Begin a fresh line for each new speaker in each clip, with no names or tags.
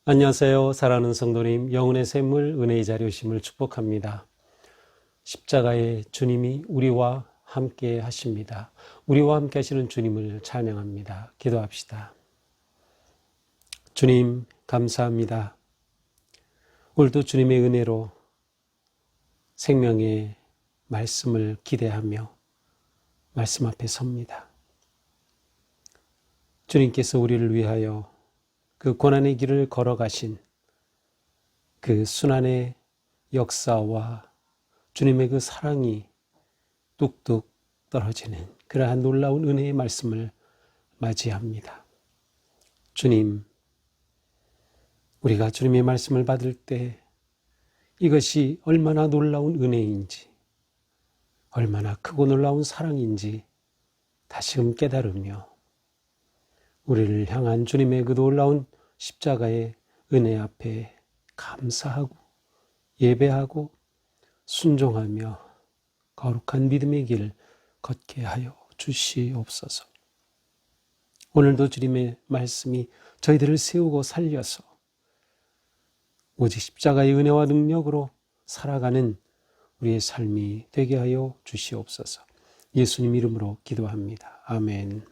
안녕하세요. 사랑하는 성도님, 영혼의 샘물 은혜의 자리오심을 축복합니다. 십자가의 주님이 우리와 함께 하십니다. 우리와 함께 하시는 주님을 찬양합니다. 기도합시다. 주님 감사합니다. 오늘도 주님의 은혜로 생명의 말씀을 기대하며 말씀 앞에 섭니다. 주님께서 우리를 위하여 그 고난의 길을 걸어가신 그 순환의 역사와 주님의 그 사랑이 뚝뚝 떨어지는 그러한 놀라운 은혜의 말씀을 맞이합니다. 주님, 우리가 주님의 말씀을 받을 때 이것이 얼마나 놀라운 은혜인지, 얼마나 크고 놀라운 사랑인지 다시금 깨달으며 우리를 향한 주님의 그 놀라운 십자가의 은혜 앞에 감사하고 예배하고 순종하며 거룩한 믿음의 길 걷게 하여 주시옵소서. 오늘도 주님의 말씀이 저희들을 세우고 살려서 오직 십자가의 은혜와 능력으로 살아가는 우리의 삶이 되게 하여 주시옵소서. 예수님 이름으로 기도합니다. 아멘.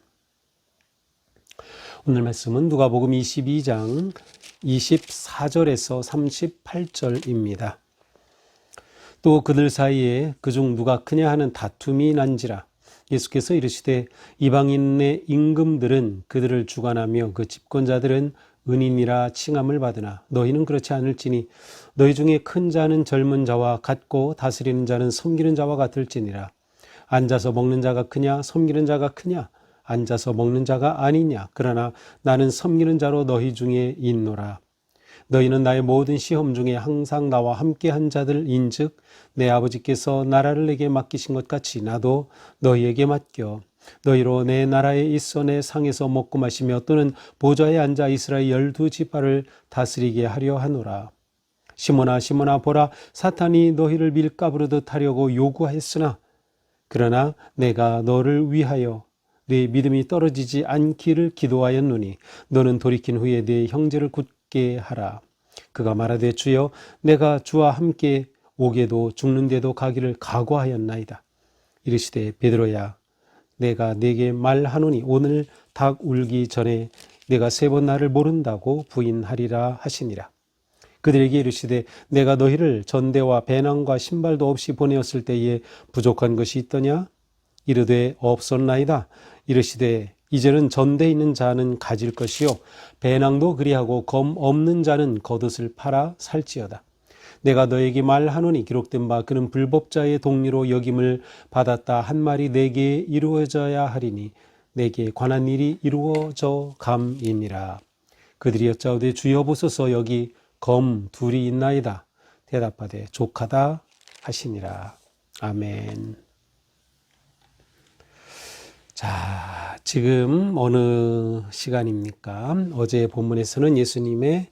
오늘 말씀은 누가복음 22장 24절에서 38절입니다. 또 그들 사이에 그중 누가 크냐 하는 다툼이 난지라. 예수께서 이르시되 이방인의 임금들은 그들을 주관하며 그 집권자들은 은인이라 칭함을 받으나 너희는 그렇지 않을지니 너희 중에 큰 자는 젊은 자와 같고 다스리는 자는 섬기는 자와 같을지니라. 앉아서 먹는 자가 크냐 섬기는 자가 크냐 앉아서 먹는 자가 아니냐. 그러나 나는 섬기는 자로 너희 중에 있노라. 너희는 나의 모든 시험 중에 항상 나와 함께한 자들인즉 내 아버지께서 나라를 내게 맡기신 것 같이 나도 너희에게 맡겨 너희로 내 나라에 있어 내 상에서 먹고 마시며 또는 보좌에 앉아 이스라엘 12지파를 다스리게 하려 하노라. 시몬아 시몬아 보라, 사탄이 너희를 밀가부르듯 하려고 요구했으나 그러나 내가 너를 위하여 네 믿음이 떨어지지 않기를 기도하였노니 너는 돌이킨 후에 네 형제를 굳게 하라. 그가 말하되 주여 내가 주와 함께 오게도 죽는데도 가기를 각오하였나이다. 이르시되 베드로야 내가 네게 말하노니 오늘 닭 울기 전에 내가 3번 나를 모른다고 부인하리라 하시니라. 그들에게 이르시되 내가 너희를 전대와 배낭과 신발도 없이 보내었을 때에 부족한 것이 있더냐? 이르되 없었나이다. 이르시되 이제는 전대 있는 자는 가질 것이요 배낭도 그리하고 검 없는 자는 겉옷을 팔아 살지어다. 내가 너에게 말하노니 기록된 바 그는 불법자의 동리로 여김을 받았다 한 말이 내게 이루어져야 하리니 내게 관한 일이 이루어져 감이니라. 그들이 여짜오되 주여 보소서 여기 검 둘이 있나이다. 대답하되 족하다 하시니라. 아멘. 자, 지금 어느 시간입니까? 어제 본문에서는 예수님의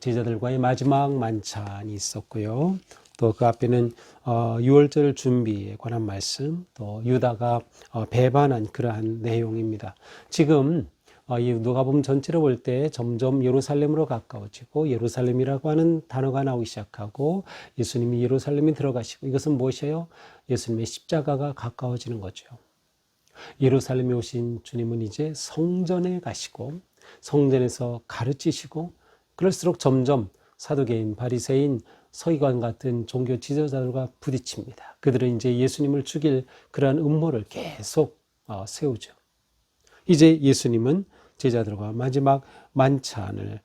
제자들과의 마지막 만찬이 있었고요. 또 그 앞에는 유월절 준비에 관한 말씀, 또 유다가 배반한 그러한 내용입니다. 지금 이 누가복음 전체를 볼 때 점점 예루살렘으로 가까워지고 예루살렘이라고 하는 단어가 나오기 시작하고 예수님이 예루살렘에 들어가시고 이것은 무엇이에요? 예수님의 십자가가 가까워지는 거죠. 예루살렘에 오신 주님은 이제 성전에 가시고 성전에서 가르치시고 그럴수록 점점 사두개인, 바리새인, 서기관 같은 종교 지도자들과 부딪힙니다. 그들은 이제 예수님을 죽일 그러한 음모를 계속 세우죠. 이제 예수님은 제자들과 마지막 만찬을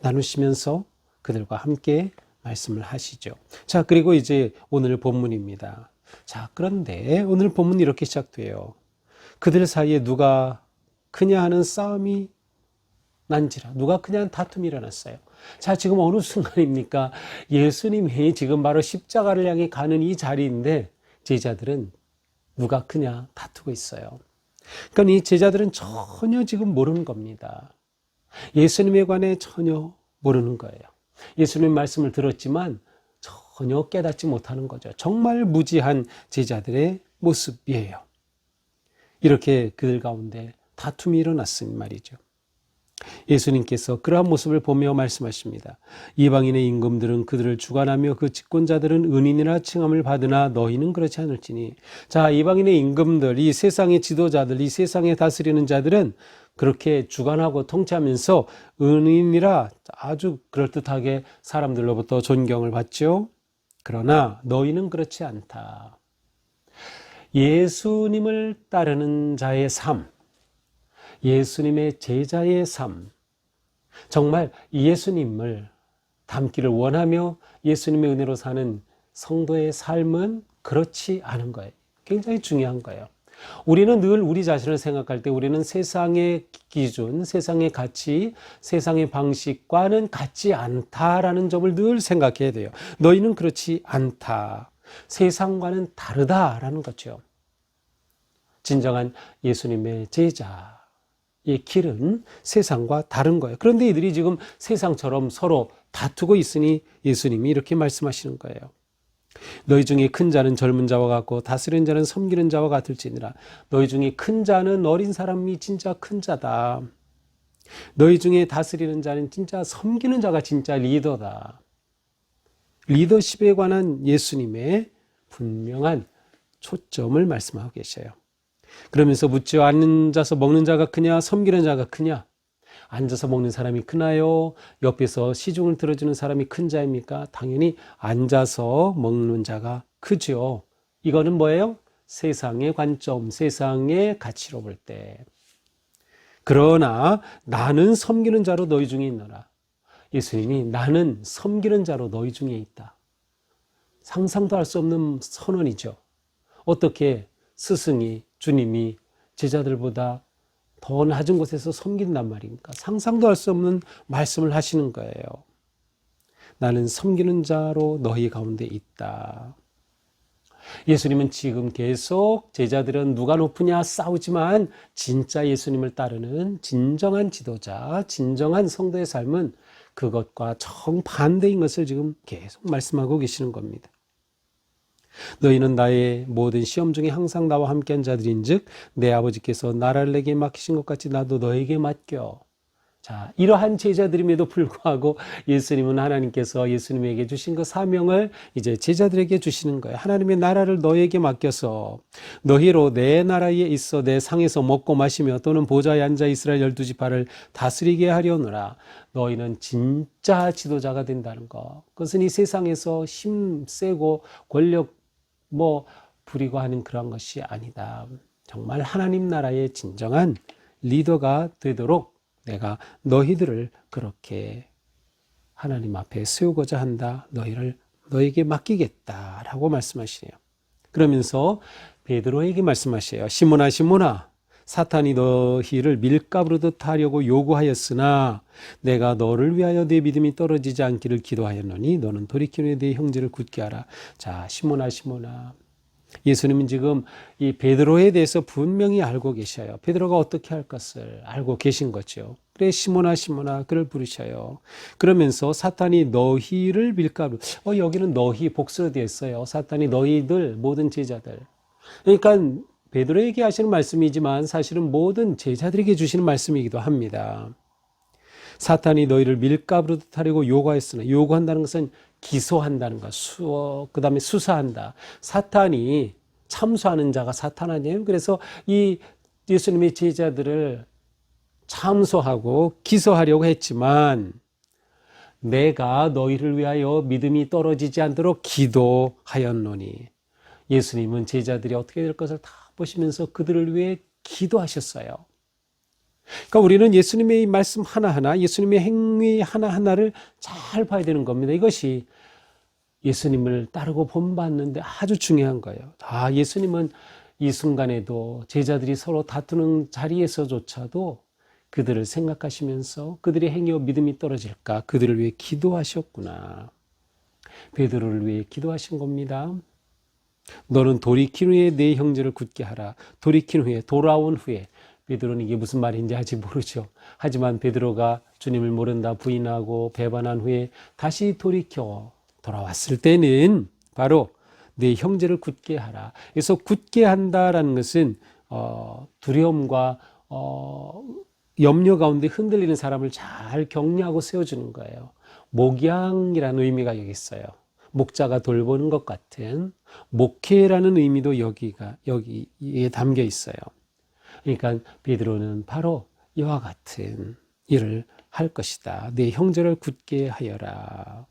나누시면서 그들과 함께 말씀을 하시죠. 자, 그리고 이제 오늘 본문입니다. 자, 그런데 오늘 본문이 이렇게 시작돼요. 그들 사이에 누가 크냐 하는 싸움이 난지라. 누가 크냐 하는 다툼이 일어났어요. 자, 지금 어느 순간입니까? 예수님이 지금 바로 십자가를 향해 가는 이 자리인데 제자들은 누가 크냐 다투고 있어요. 그러니까 이 제자들은 전혀 지금 모르는 겁니다. 예수님에 관해 전혀 모르는 거예요. 예수님 말씀을 들었지만 전혀 깨닫지 못하는 거죠. 정말 무지한 제자들의 모습이에요. 이렇게 그들 가운데 다툼이 일어났으니 말이죠. 예수님께서 그러한 모습을 보며 말씀하십니다. 이방인의 임금들은 그들을 주관하며 그 집권자들은 은인이라 칭함을 받으나 너희는 그렇지 않을지니. 자, 이방인의 임금들, 이 세상의 지도자들, 이 세상에 다스리는 자들은 그렇게 주관하고 통치하면서 은인이라 아주 그럴듯하게 사람들로부터 존경을 받죠. 그러나 너희는 그렇지 않다. 예수님을 따르는 자의 삶, 예수님의 제자의 삶, 정말 예수님을 닮기를 원하며 예수님의 은혜로 사는 성도의 삶은 그렇지 않은 거예요. 굉장히 중요한 거예요. 우리는 늘 우리 자신을 생각할 때 우리는 세상의 기준, 세상의 가치, 세상의 방식과는 같지 않다라는 점을 늘 생각해야 돼요. 너희는 그렇지 않다. 세상과는 다르다라는 거죠. 진정한 예수님의 제자. 이 길은 세상과 다른 거예요. 그런데 이들이 지금 세상처럼 서로 다투고 있으니 예수님이 이렇게 말씀하시는 거예요. 너희 중에 큰 자는 젊은 자와 같고 다스리는 자는 섬기는 자와 같을지니라. 너희 중에 큰 자는 어린 사람이 진짜 큰 자다. 너희 중에 다스리는 자는 진짜 섬기는 자가 진짜 리더다. 리더십에 관한 예수님의 분명한 초점을 말씀하고 계셔요. 그러면서 묻죠. 앉아서 먹는 자가 크냐 섬기는 자가 크냐. 앉아서 먹는 사람이 크나요? 옆에서 시중을 들어주는 사람이 큰 자입니까? 당연히 앉아서 먹는 자가 크죠. 이거는 뭐예요? 세상의 관점, 세상의 가치로 볼 때. 그러나 나는 섬기는 자로 너희 중에 있노라. 예수님이 나는 섬기는 자로 너희 중에 있다. 상상도 할 수 없는 선언이죠. 어떻게 스승이, 주님이 제자들보다 더 낮은 곳에서 섬긴단 말입니까? 상상도 할 수 없는 말씀을 하시는 거예요. 나는 섬기는 자로 너희 가운데 있다. 예수님은 지금 계속 제자들은 누가 높으냐 싸우지만 진짜 예수님을 따르는 진정한 지도자, 진정한 성도의 삶은 그것과 정반대인 것을 지금 계속 말씀하고 계시는 겁니다. 너희는 나의 모든 시험 중에 항상 나와 함께한 자들인즉 내 아버지께서 나라를 내게 맡기신 것 같이 나도 너에게 맡겨. 자, 이러한 제자들임에도 불구하고 예수님은 하나님께서 예수님에게 주신 그 사명을 이제 제자들에게 주시는 거예요. 하나님의 나라를 너에게 맡겨서 너희로 내 나라에 있어 내 상에서 먹고 마시며 또는 보좌에 앉아 이스라엘 12지파를 다스리게 하려노라. 너희는 진짜 지도자가 된다는 것. 그것은 이 세상에서 힘 세고 권력 부리고 하는 그런 것이 아니다. 정말 하나님 나라의 진정한 리더가 되도록 내가 너희들을 그렇게 하나님 앞에 세우고자 한다. 너에게 맡기겠다라고 말씀하시네요. 그러면서 베드로에게 말씀하셔요. 시몬아 시몬아 사탄이 너희를 밀가부르듯 하려고 요구하였으나 내가 너를 위하여 내 믿음이 떨어지지 않기를 기도하였노니 너는 돌이키는 내 형제를 굳게 하라. 자, 시몬아 시몬아. 예수님은 지금 이 베드로에 대해서 분명히 알고 계셔요. 베드로가 어떻게 할 것을 알고 계신 거죠. 그래 시몬아 시몬아 그를 부르셔요. 그러면서 사탄이 너희를 밀가루. 여기는 너희 복수로 되어 있어요. 사탄이 너희들 모든 제자들. 그러니까 베드로에게 하시는 말씀이지만 사실은 모든 제자들에게 주시는 말씀이기도 합니다. 사탄이 너희를 밀가부르듯 하려고 요구하였으나 요구한다는 것은 기소한다는 것, 그 다음에 수사한다. 사탄이 참소하는 자가 사탄 아니에요? 그래서 이 예수님의 제자들을 참소하고 기소하려고 했지만 내가 너희를 위하여 믿음이 떨어지지 않도록 기도하였노니 예수님은 제자들이 어떻게 될 것을 다 보시면서 그들을 위해 기도하셨어요. 그러니까 우리는 예수님의 말씀 하나하나, 예수님의 행위 하나하나를 잘 봐야 되는 겁니다. 이것이 예수님을 따르고 본받는데 아주 중요한 거예요. 예수님은 이 순간에도 제자들이 서로 다투는 자리에서조차도 그들을 생각하시면서 그들의 행위와 믿음이 떨어질까 그들을 위해 기도하셨구나. 베드로를 위해 기도하신 겁니다. 너는 돌이킨 후에 내 형제를 굳게 하라. 돌이킨 후에, 돌아온 후에. 베드로는 이게 무슨 말인지 아직 모르죠. 하지만 베드로가 주님을 모른다 부인하고 배반한 후에 다시 돌이켜 돌아왔을 때는 바로 내 형제를 굳게 하라. 그래서 굳게 한다라는 것은 두려움과 염려 가운데 흔들리는 사람을 잘 격려하고 세워주는 거예요. 목양이라는 의미가 여기 있어요. 목자가 돌보는 것 같은 목회라는 의미도 여기에 담겨 있어요. 그러니까 베드로는 바로 이와 같은 일을 할 것이다. 내 형제를 굳게 하여라.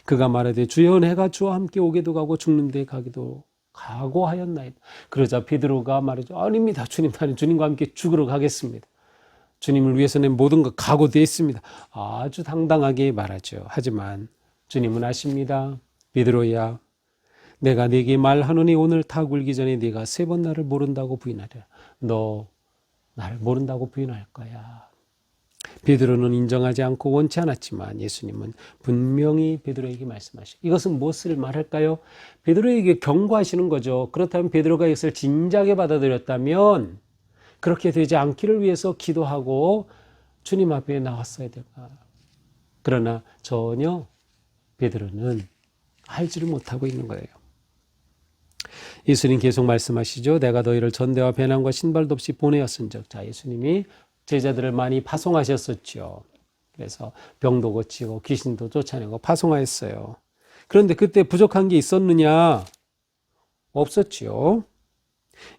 그가 말하되 주여 내가 주와 함께 오게도 가고 죽는 데 가기도 각오하였나이다. 그러자 베드로가 말하죠. 아닙니다. 주님, 나는 주님과 함께 죽으러 가겠습니다. 주님을 위해서 내 모든 것 각오되었습니다. 아주 당당하게 말하죠. 하지만 주님은 아십니다. 베드로야, 내가 네게 말하노니 오늘 다 굴기 전에 네가 3번 나를 모른다고 부인하랴. 너 나를 모른다고 부인할 거야. 베드로는 인정하지 않고 원치 않았지만 예수님은 분명히 베드로에게 말씀하시고, 이것은 무엇을 말할까요? 베드로에게 경고하시는 거죠. 그렇다면 베드로가 이것을 진작에 받아들였다면 그렇게 되지 않기를 위해서 기도하고 주님 앞에 나왔어야 될까. 그러나 전혀 베드로는 알지를 못하고 있는 거예요. 예수님 계속 말씀하시죠. 내가 너희를 전대와 배낭과 신발도 없이 보내었은즉. 자, 예수님이 제자들을 많이 파송하셨었죠. 그래서 병도 고치고 귀신도 쫓아내고 파송하였어요. 그런데 그때 부족한 게 있었느냐? 없었지요.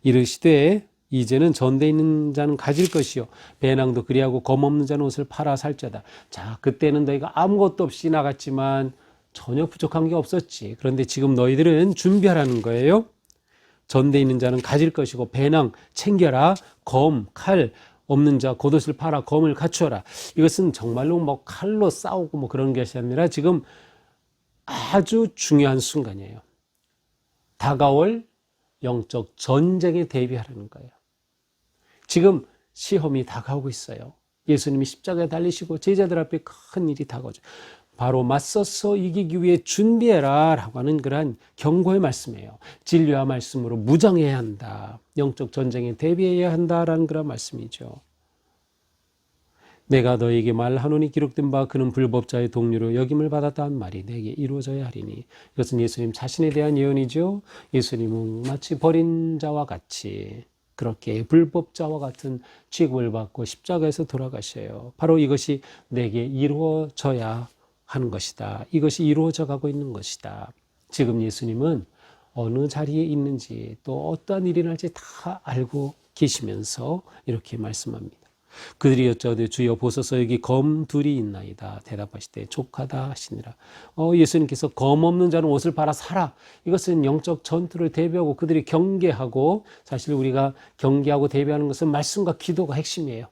이르시되 이제는 전대 있는 자는 가질 것이요 배낭도 그리하고 검 없는 자는 옷을 팔아 살자다. 자, 그때는 너희가 아무것도 없이 나갔지만 전혀 부족한 게 없었지. 그런데 지금 너희들은 준비하라는 거예요. 전대 있는 자는 가질 것이고 배낭 챙겨라. 검, 칼 없는 자 겉옷을 팔아 검을 갖추어라. 이것은 정말로 뭐 칼로 싸우고 뭐 그런 것이 아니라 지금 아주 중요한 순간이에요. 다가올 영적 전쟁에 대비하라는 거예요. 지금 시험이 다가오고 있어요. 예수님이 십자가에 달리시고 제자들 앞에 큰 일이 다가오죠. 바로 맞서서 이기기 위해 준비해라 라고 하는 그러한 경고의 말씀이에요. 진리와 말씀으로 무장해야 한다. 영적 전쟁에 대비해야 한다라는 그런 말씀이죠. 내가 너에게 말하노니 기록된 바 그는 불법자의 동료로 여김을 받았다는 말이 내게 이루어져야 하리니. 이것은 예수님 자신에 대한 예언이죠. 예수님은 마치 버린 자와 같이 그렇게 불법자와 같은 취급을 받고 십자가에서 돌아가셔요. 바로 이것이 내게 이루어져야 하는 것이다. 이것이 이루어져 가고 있는 것이다. 지금 예수님은 어느 자리에 있는지 또 어떠한 일이 날지 다 알고 계시면서 이렇게 말씀합니다. 그들이 여쭤되 주여 보소서 여기 검 둘이 있나이다. 대답하시되 족하다 하시니라. 예수님께서 검 없는 자는 옷을 팔아 사라. 이것은 영적 전투를 대비하고 그들이 경계하고, 사실 우리가 경계하고 대비하는 것은 말씀과 기도가 핵심이에요.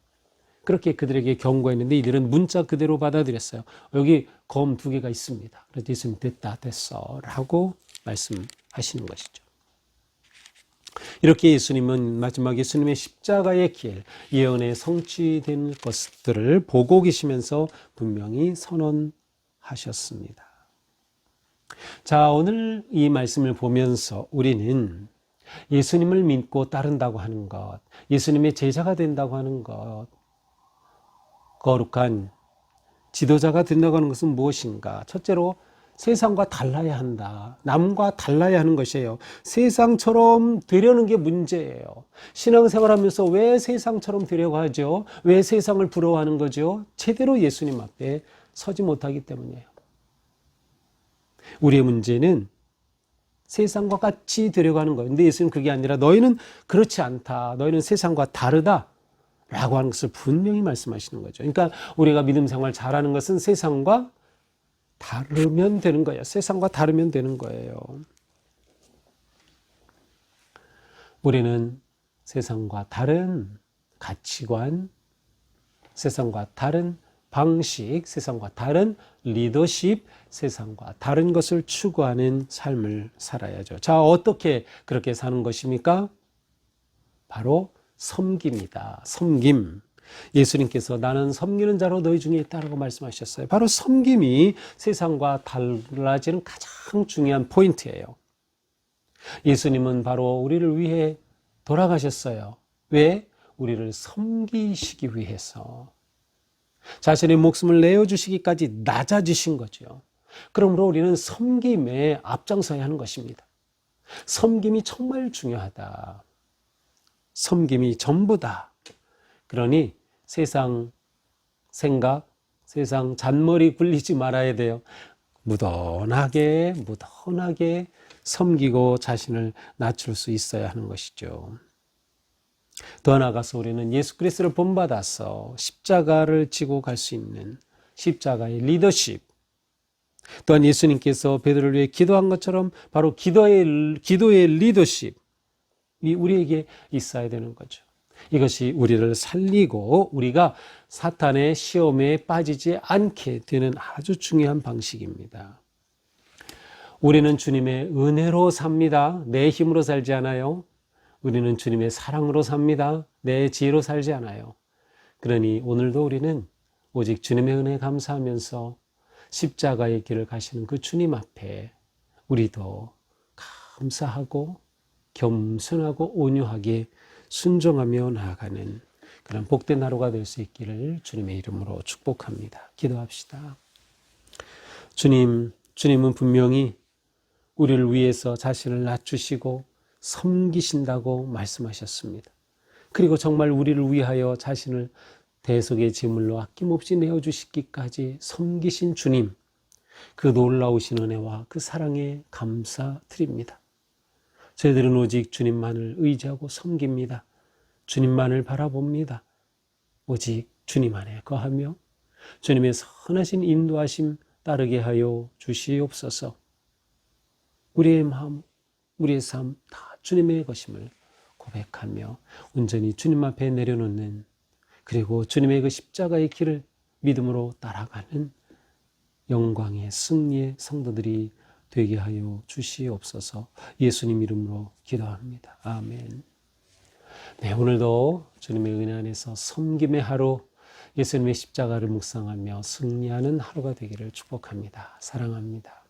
그렇게 그들에게 경고했는데 이들은 문자 그대로 받아들였어요. 여기 검 2개가 있습니다. 그래서 예수님 됐어 라고 말씀하시는 것이죠. 이렇게 예수님은 마지막 예수님의 십자가의 길, 예언에 성취된 것들을 보고 계시면서 분명히 선언하셨습니다. 자, 오늘 이 말씀을 보면서 우리는 예수님을 믿고 따른다고 하는 것, 예수님의 제자가 된다고 하는 것, 거룩한 지도자가 된다고 하는 것은 무엇인가? 첫째로 세상과 달라야 한다. 남과 달라야 하는 것이에요. 세상처럼 되려는 게 문제예요. 신앙생활하면서 왜 세상처럼 되려고 하죠? 왜 세상을 부러워하는 거죠? 제대로 예수님 앞에 서지 못하기 때문이에요. 우리의 문제는 세상과 같이 되려고 하는 거예요. 근데 예수님은 그게 아니라 너희는 그렇지 않다. 너희는 세상과 다르다. 라고 하는 것을 분명히 말씀하시는 거죠. 그러니까 우리가 믿음 생활 잘하는 것은 세상과 다르면 되는 거예요. 세상과 다르면 되는 거예요. 우리는 세상과 다른 가치관, 세상과 다른 방식, 세상과 다른 리더십, 세상과 다른 것을 추구하는 삶을 살아야죠. 자, 어떻게 그렇게 사는 것입니까? 바로 섬깁니다. 섬김. 예수님께서 나는 섬기는 자로 너희 중에 있다라고 말씀하셨어요. 바로 섬김이 세상과 달라지는 가장 중요한 포인트예요. 예수님은 바로 우리를 위해 돌아가셨어요. 왜? 우리를 섬기시기 위해서 자신의 목숨을 내어주시기까지 낮아지신 거죠. 그러므로 우리는 섬김에 앞장서야 하는 것입니다. 섬김이 정말 중요하다. 섬김이 전부다. 그러니 세상 생각, 세상 잔머리 굴리지 말아야 돼요. 무던하게 섬기고 자신을 낮출 수 있어야 하는 것이죠. 더 나아가서 우리는 예수 그리스도를 본받아서 십자가를 지고 갈 수 있는 십자가의 리더십, 또한 예수님께서 베드로를 위해 기도한 것처럼 바로 기도의 리더십이 우리에게 있어야 되는 거죠. 이것이 우리를 살리고 우리가 사탄의 시험에 빠지지 않게 되는 아주 중요한 방식입니다. 우리는 주님의 은혜로 삽니다. 내 힘으로 살지 않아요. 우리는 주님의 사랑으로 삽니다. 내 지혜로 살지 않아요. 그러니 오늘도 우리는 오직 주님의 은혜에 감사하면서 십자가의 길을 가시는 그 주님 앞에 우리도 감사하고 겸손하고 온유하게 순종하며 나아가는 그런 복된 하루가 될 수 있기를 주님의 이름으로 축복합니다. 기도합시다. 주님은 분명히 우리를 위해서 자신을 낮추시고 섬기신다고 말씀하셨습니다. 그리고 정말 우리를 위하여 자신을 대속의 제물로 아낌없이 내어주시기까지 섬기신 주님, 그 놀라우신 은혜와 그 사랑에 감사드립니다. 저희들은 오직 주님만을 의지하고 섬깁니다. 주님만을 바라봅니다. 오직 주님 안에 거하며 주님의 선하신 인도하심 따르게 하여 주시옵소서. 우리의 마음, 우리의 삶 다 주님의 것임을 고백하며 온전히 주님 앞에 내려놓는, 그리고 주님의 그 십자가의 길을 믿음으로 따라가는 영광의 승리의 성도들이 되게 하여 주시옵소서. 예수님 이름으로 기도합니다. 아멘. 네, 오늘도 주님의 은혜 안에서 섬김의 하루, 예수님의 십자가를 묵상하며 승리하는 하루가 되기를 축복합니다. 사랑합니다.